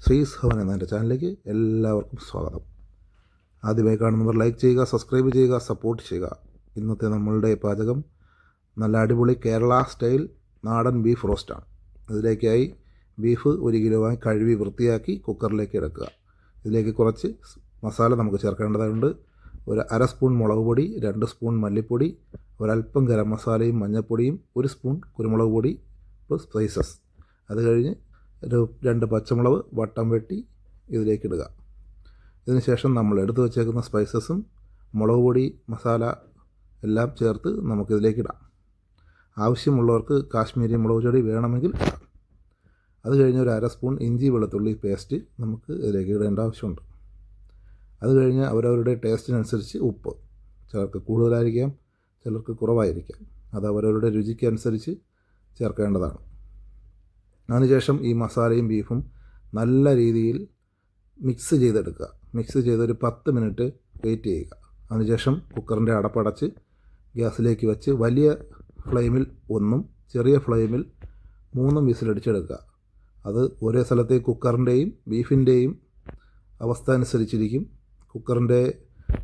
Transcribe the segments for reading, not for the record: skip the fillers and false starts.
ശ്രീസ് haven't എന്ന എൻ്റെ ചാനലിലേക്ക് എല്ലാവർക്കും സ്വാഗതം. ആദ്യമായി കാണുന്നവർ ലൈക്ക് ചെയ്യുക, സബ്സ്ക്രൈബ് ചെയ്യുക, സപ്പോർട്ട് ചെയ്യുക. ഇന്നത്തെ നമ്മളുടെ പാചകം നല്ല അടിപൊളി കേരള സ്റ്റൈൽ നാടൻ ബീഫ് റോസ്റ്റാണ്. ഇതിലേക്കായി ബീഫ് 1 കിലോ വാങ്ങി കഴുകി വൃത്തിയാക്കി കുക്കറിലേക്ക് എടുക്കുക. ഇതിലേക്ക് കുറച്ച് മസാല നമുക്ക് ചേർക്കേണ്ടതുണ്ട്. ഒരു 1/2 സ്പൂൺ മുളക് പൊടി, 2 സ്പൂൺ മല്ലിപ്പൊടി, ഒരൽപ്പം ഗരം മസാലയും മഞ്ഞൾപ്പൊടിയും, 1 സ്പൂൺ കുരുമുളക് പൊടി പ്ലസ് സ്പൈസസ്. അത് കഴിഞ്ഞ് 2 പച്ചമുളക് വട്ടം വെട്ടി ഇതിലേക്കിടുക. ഇതിന് ശേഷം നമ്മൾ എടുത്തു വച്ചേക്കുന്ന സ്പൈസസും മുളക് പൊടി മസാല എല്ലാം ചേർത്ത് നമുക്കിതിലേക്കിടാം. ആവശ്യമുള്ളവർക്ക് കാശ്മീരി മുളക് പൊടി വേണമെങ്കിൽ ഇടാം. അത് കഴിഞ്ഞ് ഒരു 1/2 സ്പൂൺ ഇഞ്ചി വെളുത്തുള്ളി പേസ്റ്റ് നമുക്ക് ഇതിലേക്ക് ഇടേണ്ട ആവശ്യമുണ്ട്. അത് കഴിഞ്ഞ് അവരവരുടെ ടേസ്റ്റിനനുസരിച്ച് ഉപ്പ്, ചിലർക്ക് കൂടുതലായിരിക്കാം, ചിലർക്ക് കുറവായിരിക്കാം. അത് അവരവരുടെ രുചിക്കനുസരിച്ച് ചേർക്കേണ്ടതാണ്. അതിനുശേഷം ഈ മസാലയും ബീഫും നല്ല രീതിയിൽ മിക്സ് ചെയ്തെടുക്കുക. മിക്സ് ചെയ്തൊരു 10 മിനിറ്റ് വെയിറ്റ് ചെയ്യുക. അതിനുശേഷം കുക്കറിൻ്റെ അടപ്പടച്ച് ഗ്യാസിലേക്ക് വെച്ച് വലിയ ഫ്ലെയിമിൽ 1ഉം ചെറിയ ഫ്ലെയിമിൽ 3ഉം വിസിലടിച്ചെടുക്കുക. അത് ഒരേ സ്ഥലത്തെ കുക്കറിൻ്റെയും ബീഫിൻ്റെയും അവസ്ഥ അനുസരിച്ചിരിക്കും. കുക്കറിൻ്റെ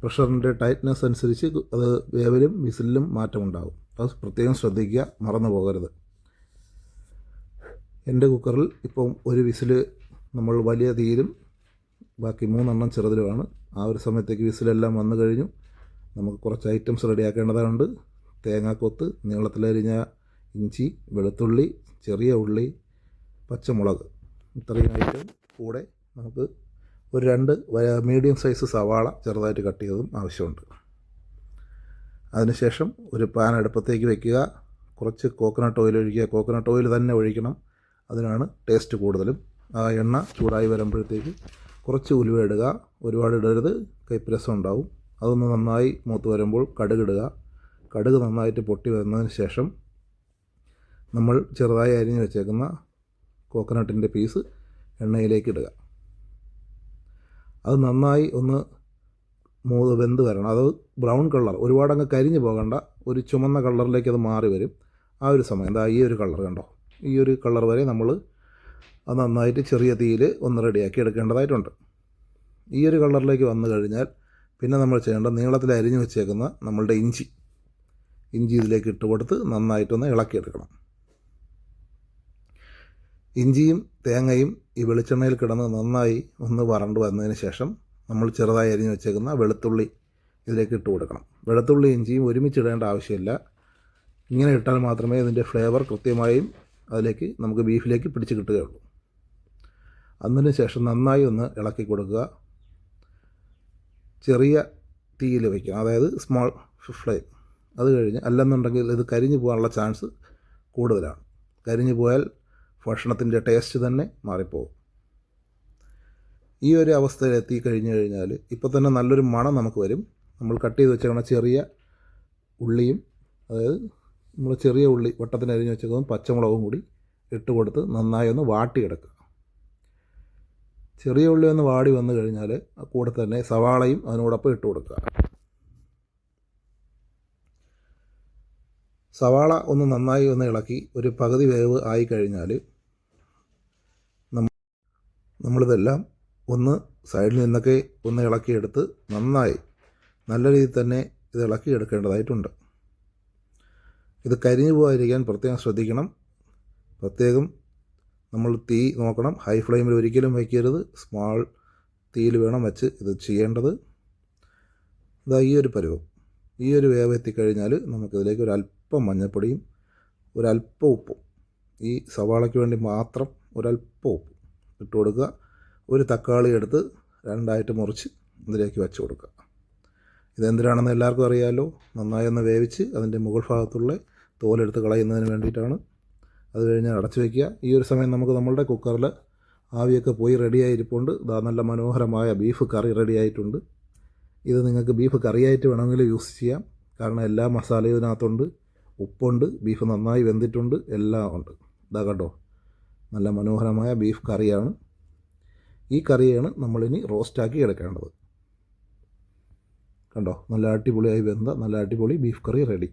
പ്രഷറിൻ്റെ ടൈറ്റ്നെസ് അനുസരിച്ച് അത് വേവിലും വിസിലിലും മാറ്റമുണ്ടാകും. അത് പ്രത്യേകം ശ്രദ്ധിക്കുക, മറന്നു പോകരുത്. എൻ്റെ കുക്കറിൽ ഇപ്പം ഒരു വിസിൽ നമ്മൾ വലിയ തീയിലും ബാക്കി 3 എണ്ണം ചെറുതിലുമാണ്. ആ ഒരു സമയത്തേക്ക് വിസിലെല്ലാം വന്നു കഴിഞ്ഞു. നമുക്ക് കുറച്ച് ഐറ്റംസ് റെഡിയാക്കേണ്ടതുണ്ട്. തേങ്ങാക്കൊത്ത്, നീളത്തിലരിഞ്ഞ ഇഞ്ചി, വെളുത്തുള്ളി, ചെറിയ ഉള്ളി, പച്ചമുളക്, ഇത്രയും ഐറ്റം കൂടെ നമുക്ക് ഒരു 2 മീഡിയം സൈസ് സവാള ചെറുതായിട്ട് കട്ട് ചെയ്തതും ആവശ്യമുണ്ട്. അതിനുശേഷം ഒരു പാൻ അടുപ്പത്തേക്ക് വയ്ക്കുക. കുറച്ച് കോക്കനട്ട് ഓയിൽ ഒഴിക്കുക. കോക്കനട്ട് ഓയിൽ തന്നെ ഒഴിക്കണം, അതിനാണ് ടേസ്റ്റ് കൂടുതലും. ആ എണ്ണ ചൂടായി വരുമ്പോഴത്തേക്ക് കുറച്ച് ഉലുവ ഇടുക. ഒരുപാട് ഇടരുത്, കയ്പ്പ് ഉണ്ടാവും. അതൊന്ന് നന്നായി മൂത്ത് വരുമ്പോൾ കടുകിടുക. കടുക് നന്നായിട്ട് പൊട്ടി വരുന്നതിന് ശേഷം നമ്മൾ ചെറുതായി അരിഞ്ഞ് വെച്ചേക്കുന്ന കോക്കനട്ടിൻ്റെ പീസ് എണ്ണയിലേക്ക് ഇടുക. അത് നന്നായി ഒന്ന് വെന്ത് വരണം. അത് ബ്രൗൺ കളർ, ഒരുപാടങ്ങ് കരിഞ്ഞ് പോകണ്ട, ഒരു ചുമന്ന കളറിലേക്ക് അത് മാറി വരും. ആ ഒരു സമയം എന്താ ഈ ഒരു കളർ കണ്ടോ, ഈ ഒരു കളർ വരെ നമ്മൾ അത് നന്നായിട്ട് ചെറിയ തീയിൽ ഒന്ന് റെഡിയാക്കി എടുക്കേണ്ടതായിട്ടുണ്ട്. ഈ ഒരു കളറിലേക്ക് വന്നു കഴിഞ്ഞാൽ പിന്നെ നമ്മൾ ചെയ്യേണ്ടത് നീളത്തിൽ അരിഞ്ഞു വെച്ചേക്കുന്ന നമ്മളുടെ ഇഞ്ചി ഇതിലേക്ക് ഇട്ട് കൊടുത്ത് നന്നായിട്ടൊന്ന് ഇളക്കിയെടുക്കണം. ഇഞ്ചിയും തേങ്ങയും ഈ വെളിച്ചെണ്ണയിൽ കിടന്ന് നന്നായി ഒന്ന് വരണ്ട് വന്നതിന് ശേഷം നമ്മൾ ചെറുതായി അരിഞ്ഞു വെച്ചേക്കുന്ന വെളുത്തുള്ളി ഇതിലേക്ക് ഇട്ട് കൊടുക്കണം. വെളുത്തുള്ളി ഇഞ്ചിയും ഒരുമിച്ചിടേണ്ട ആവശ്യമില്ല. ഇങ്ങനെ ഇട്ടാൽ മാത്രമേ ഇതിൻ്റെ ഫ്ലേവർ കൃത്യമായും അതിലേക്ക് നമുക്ക് ബീഫിലേക്ക് പിടിച്ച് കിട്ടുകയുള്ളൂ. അതിന് ശേഷം നന്നായി ഒന്ന് ഇളക്കി കൊടുക്കുക. ചെറിയ തീയിൽ വയ്ക്കുക, അതായത് സ്മോൾ ഫ്ലെയിം. അത് കഴിഞ്ഞ് അല്ലെന്നുണ്ടെങ്കിൽ ഇത് കരിഞ്ഞു പോകാനുള്ള ചാൻസ് കൂടുതലാണ്. കരിഞ്ഞു പോയാൽ ഭക്ഷണത്തിൻ്റെ ടേസ്റ്റ് തന്നെ മാറിപ്പോകും. ഈ ഒരു അവസ്ഥയിൽ എത്തിക്കഴിഞ്ഞ് കഴിഞ്ഞാൽ ഇപ്പോൾ തന്നെ നല്ലൊരു മണം നമുക്ക് വരും. നമ്മൾ കട്ട് ചെയ്ത് വെച്ചേക്കുന്ന ചെറിയ ഉള്ളിയും, അതായത് നമ്മൾ ചെറിയ ഉള്ളി വട്ടത്തിന് അരിഞ്ഞ് വെച്ചതും പച്ചമുളകും കൂടി ഇട്ട് കൊടുത്ത് നന്നായി ഒന്ന് വാട്ടിയെടുക്കുക. ചെറിയ ഉള്ളി ഒന്ന് വാടി വന്നു കഴിഞ്ഞാൽ കൂടെ തന്നെ സവാളയും അതിനോടൊപ്പം ഇട്ട് കൊടുക്കുക. സവാള ഒന്ന് നന്നായി ഒന്ന് ഇളക്കി ഒരു പകുതി വേവ് ആയി കഴിഞ്ഞാൽ നമ്മളിതെല്ലാം ഒന്ന് സൈഡിൽ നിന്നൊക്കെ ഒന്ന് ഇളക്കിയെടുത്ത് നന്നായി നല്ല രീതിയിൽ തന്നെ ഇത് ഇളക്കിയെടുക്കേണ്ടതായിട്ടുണ്ട്. ഇത് കരിഞ്ഞു പോകാതിരിക്കാൻ പ്രത്യേകം ശ്രദ്ധിക്കണം. പ്രത്യേകം നമ്മൾ തീ നോക്കണം. ഹൈ ഫ്ലെയിമിൽ ഒരിക്കലും വയ്ക്കരുത്. സ്മാൾ തീയിൽ വേണം വെച്ച് ഇത് ചെയ്യേണ്ടത്. ഇതാ ഈ ഒരു പരുവം, ഈ ഒരു വേവ് എത്തിക്കഴിഞ്ഞാൽ നമുക്കിതിലേക്ക് ഒരല്പം മഞ്ഞൾപ്പൊടിയും ഒരല്പം ഉപ്പും, ഈ സവാളയ്ക്ക് വേണ്ടി മാത്രം ഒരല്പം ഉപ്പ് ഇട്ട് കൊടുക്കുക. ഒരു തക്കാളി എടുത്ത് 2ആയിട്ട് മുറിച്ച് ഇതിലേക്ക് വെച്ച് കൊടുക്കുക. ഇതെന്തിനാണെന്ന് എല്ലാവർക്കും അറിയാമല്ലോ. നന്നായി ഒന്ന് വേവിച്ച് അതിൻ്റെ മുകൾ ഭാഗത്തുള്ള തോലെടുത്ത് കളയുന്നതിന് വേണ്ടിയിട്ടാണ്. അത് കഴിഞ്ഞ് അടച്ചു വയ്ക്കുക. ഈ ഒരു സമയം നമുക്ക് നമ്മളുടെ കുക്കറിൽ ആവിയൊക്കെ പോയി റെഡിയായിരിപ്പുണ്ട്. ഇതാ നല്ല മനോഹരമായ ബീഫ് കറി റെഡിയായിട്ടുണ്ട്. ഇത് നിങ്ങൾക്ക് ബീഫ് കറിയായിട്ട് വേണമെങ്കിൽ യൂസ് ചെയ്യാം. കാരണം എല്ലാ മസാലയും ഇതിനകത്തുണ്ട്, ഉപ്പുണ്ട്, ബീഫ് നന്നായി വെന്തിട്ടുണ്ട്, എല്ലാം ഉണ്ട്. ഇതാ കണ്ടോ, നല്ല മനോഹരമായ ബീഫ് കറിയാണ്. ഈ കറിയാണ് നമ്മളിനി റോസ്റ്റാക്കി എടുക്കേണ്ടത്. കണ്ടോ, നല്ല അടിപൊളിയായി വെന്ത നല്ല അടിപൊളി ബീഫ് കറി റെഡി.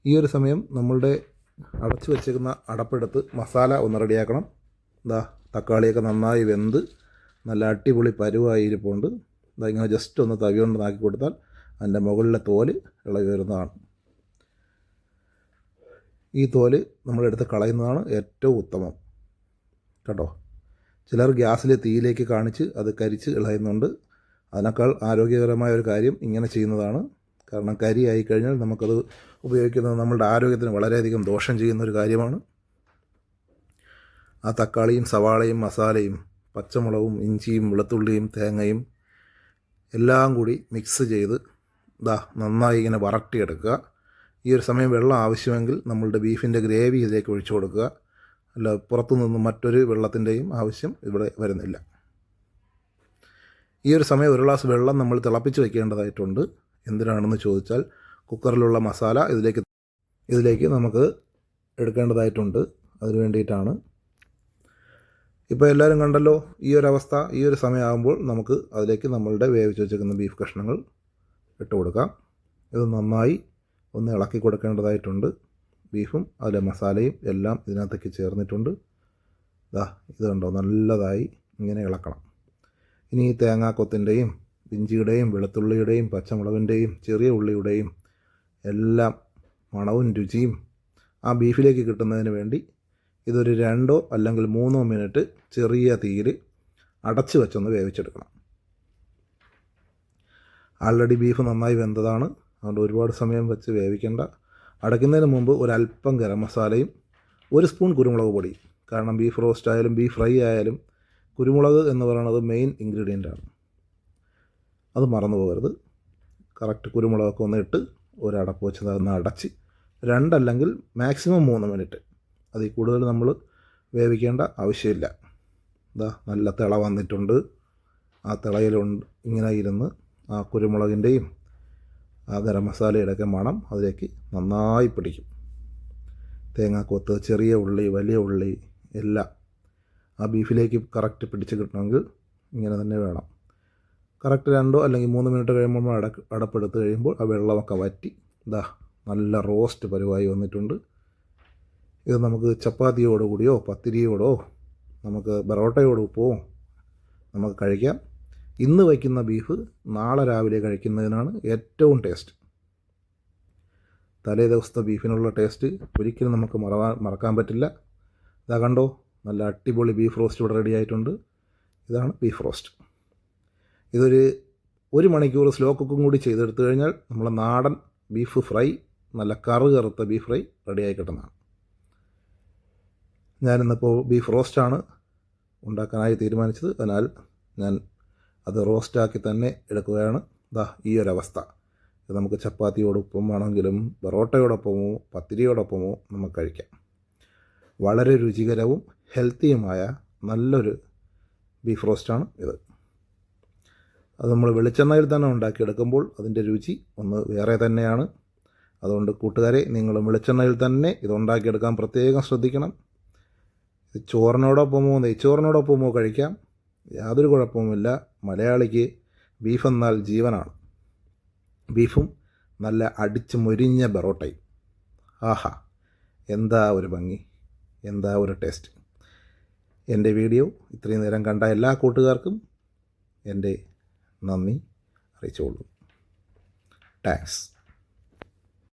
ഈ ഒരു സമയം നമ്മളുടെ അടച്ചു വെച്ചേക്കുന്ന അടപ്പെടുത്ത് മസാല ഒന്ന് റെഡിയാക്കണം. ഇതാ തക്കാളിയൊക്കെ നന്നായി വെന്ത് നല്ല അടിപൊളി പരുവായി ഇരിപ്പുണ്ട്. ഇങ്ങനെ ജസ്റ്റ് ഒന്ന് തവി കൊണ്ട് നാക്കി കൊടുത്താൽ അതിൻ്റെ മുകളിലെ തോല് ഇളകി വരുന്നതാണ്. ഈ തോല് നമ്മളെടുത്ത് കളയുന്നതാണ് ഏറ്റവും ഉത്തമം കേട്ടോ. ചിലർ ഗ്യാസിൽ തീയിലേക്ക് കാണിച്ച് അത് കരിച്ച് ഇളയുന്നുണ്ട്. അതിനേക്കാൾ ആരോഗ്യകരമായ ഒരു കാര്യം ഇങ്ങനെ ചെയ്യുന്നതാണ്. കാരണം കരി ആയിക്കഴിഞ്ഞാൽ നമുക്കത് ഉപയോഗിക്കുന്നത് നമ്മളുടെ ആരോഗ്യത്തിന് വളരെയധികം ദോഷം ചെയ്യുന്നൊരു കാര്യമാണ്. ആ തക്കാളിയും സവാളയും മസാലയും പച്ചമുളകും ഇഞ്ചിയും വെളുത്തുള്ളിയും തേങ്ങയും എല്ലാം കൂടി മിക്സ് ചെയ്ത് നന്നായി ഇങ്ങനെ വരട്ടിയെടുക്കുക. ഈ ഒരു സമയം വെള്ളം ആവശ്യമെങ്കിൽ നമ്മളുടെ ബീഫിൻ്റെ ഗ്രേവി ഇതിലേക്ക് ഒഴിച്ചു കൊടുക്കുക. അല്ല പുറത്തു നിന്നും മറ്റൊരു വെള്ളത്തിൻ്റെയും ആവശ്യം ഇവിടെ വരുന്നില്ല. ഈ ഒരു സമയം ഒരു ഗ്ലാസ് വെള്ളം നമ്മൾ തിളപ്പിച്ച് വയ്ക്കേണ്ടതായിട്ടുണ്ട്. എന്തിനാണെന്ന് ചോദിച്ചാൽ കുക്കറിലുള്ള മസാല ഇതിലേക്ക് നമുക്ക് എടുക്കേണ്ടതായിട്ടുണ്ട്. അതിന് വേണ്ടിയിട്ടാണ്. ഇപ്പോൾ എല്ലാവരും കണ്ടല്ലോ ഈ ഒരു അവസ്ഥ. ഈ ഒരു സമയമാകുമ്പോൾ നമുക്ക് അതിലേക്ക് നമ്മളുടെ വേവിച്ച് വെച്ചിരിക്കുന്ന ബീഫ് കഷ്ണങ്ങൾ ഇട്ട് കൊടുക്കാം. ഇത് നന്നായി ഒന്ന് ഇളക്കി കൊടുക്കേണ്ടതായിട്ടുണ്ട്. ബീഫും അതിലെ മസാലയും എല്ലാം ഇതിനകത്തേക്ക് ചേർന്നിട്ടുണ്ട്. ഇത് കണ്ടോ, നല്ലതായി ഇങ്ങനെ ഇളക്കണം. ഇനി ഈ തേങ്ങാക്കൊത്തിൻ്റെയും ഇഞ്ചിയുടെയും വെളുത്തുള്ളിയുടെയും പച്ചമുളകിൻ്റെയും ചെറിയ ഉള്ളിയുടെയും എല്ലാം മണവും രുചിയും ആ ബീഫിലേക്ക് കിട്ടുന്നതിന് വേണ്ടി ഇതൊരു 2 അല്ലെങ്കിൽ 3 മിനിറ്റ് ചെറിയ തീയിൽ അടച്ച് വെച്ചൊന്ന് വേവിച്ചെടുക്കണം. ആൾറെഡി ബീഫ് നന്നായി വെന്തതാണ്, അതുകൊണ്ട് ഒരുപാട് സമയം വെച്ച് വേവിക്കേണ്ട. അടയ്ക്കുന്നതിന് മുമ്പ് ഒരല്പം ഗരം മസാലയും 1 സ്പൂൺ കുരുമുളക് പൊടി. കാരണം ബീഫ് റോസ്റ്റ് ആയാലും ബീഫ് ഫ്രൈ ആയാലും കുരുമുളക് എന്ന് പറയുന്നത് മെയിൻ ഇൻഗ്രീഡിയൻ്റാണ്. അത് മറന്നു പോകരുത്. കറക്റ്റ് കുരുമുളകൊക്കെ ഒന്ന് ഇട്ട് ഒരടപ്പ് വെച്ച് ഒന്ന് അടച്ച് 2 അല്ലെങ്കിൽ മാക്സിമം 3 മിനിറ്റ്, അതിൽ കൂടുതൽ നമ്മൾ വേവിക്കേണ്ട ആവശ്യമില്ല. നല്ല തിള വന്നിട്ടുണ്ട്. ആ തിളയിലുണ്ട് ഇങ്ങനെ ഇരുന്ന് ആ കുരുമുളകിൻ്റെയും ആ ഗരം മസാലയുടെയൊക്കെ മണം അതിലേക്ക് നന്നായി പിടിക്കും. തേങ്ങാക്കൊത്ത്, ചെറിയ ഉള്ളി, വലിയ ഉള്ളി എല്ലാം ആ ബീഫിലേക്ക് കറക്റ്റ് പിടിച്ച് കിട്ടണമെങ്കിൽ ഇങ്ങനെ തന്നെ വേണം. കറക്റ്റ് 2 അല്ലെങ്കിൽ 3 മിനിറ്റ് കഴിയുമ്പോൾ നമ്മൾ അടപ്പെടുത്ത് കഴിയുമ്പോൾ ആ വെള്ളമൊക്കെ വറ്റി നല്ല റോസ്റ്റ് പരുവായി വന്നിട്ടുണ്ട്. ഇത് നമുക്ക് ചപ്പാത്തിയോട് കൂടിയോ പത്തിരിയോടോ നമുക്ക് പൊറോട്ടയോടൊപ്പമോ നമുക്ക് കഴിക്കാം. ഇന്ന് വയ്ക്കുന്ന ബീഫ് നാളെ രാവിലെ കഴിക്കുന്നതിനാണ് ഏറ്റവും ടേസ്റ്റ്. തലേ ദിവസത്തെ ബീഫിനുള്ള ടേസ്റ്റ് ഒരിക്കലും നമുക്ക് മറക്കാൻ പറ്റില്ല. കണ്ടോ, നല്ല അടിപൊളി ബീഫ് റോസ്റ്റ് ഇവിടെ റെഡി ആയിട്ടുണ്ട്. ഇതാണ് ബീഫ് റോസ്റ്റ്. ഇതൊരു 1 മണിക്കൂർ സ്ലോ കുക്കും കൂടി ചെയ്തെടുത്തു കഴിഞ്ഞാൽ നമ്മളെ നാടൻ ബീഫ് ഫ്രൈ, നല്ല കറുത്ത ബീഫ് ഫ്രൈ റെഡിയായി കിട്ടുന്നതാണ്. ഞാനിന്നിപ്പോൾ ബീഫ് റോസ്റ്റാണ് ഉണ്ടാക്കാനായി തീരുമാനിച്ചത്. അതിനാൽ ഞാൻ അത് റോസ്റ്റാക്കി തന്നെ എടുക്കുകയാണ്. ഈ ഒരവസ്ഥ. ഇത് നമുക്ക് ചപ്പാത്തിയോടൊപ്പം ആണെങ്കിലും പൊറോട്ടയോടൊപ്പമോ പത്തിരിയോടൊപ്പമോ നമുക്ക് കഴിക്കാം. വളരെ രുചികരവും ഹെൽത്തിയുമായ നല്ലൊരു ബീഫ് റോസ്റ്റാണ് ഇത്. അത് നമ്മൾ വെളിച്ചെണ്ണയിൽ തന്നെ ഉണ്ടാക്കിയെടുക്കുമ്പോൾ അതിൻ്റെ രുചി ഒന്ന് വേറെ തന്നെയാണ്. അതുകൊണ്ട് കൂട്ടുകാരെ, നിങ്ങൾ വെളിച്ചെണ്ണയിൽ തന്നെ ഇത് ഉണ്ടാക്കിയെടുക്കാൻ പ്രത്യേകം ശ്രദ്ധിക്കണം. ഇത് ചോറിനോടൊപ്പമോ നെയ്ച്ചോറിനോടൊപ്പമോ കഴിക്കാം, യാതൊരു കുഴപ്പവുമില്ല. മലയാളിക്ക് ബീഫ് എന്നാൽ ജീവനാണ്. ബീഫും നല്ല അടിച്ച് മൊരിഞ്ഞ പൊറോട്ടയും. ആഹാ, എന്താ ഒരു ഭംഗി, എന്താ ഒരു ടേസ്റ്റ്. എൻ്റെ വീഡിയോ ഇത്രയും നേരം കണ്ട എല്ലാ കൂട്ടുകാർക്കും എൻ്റെ നന്ദി അറിയിച്ചുകൊള്ളു. താങ്ക്സ്.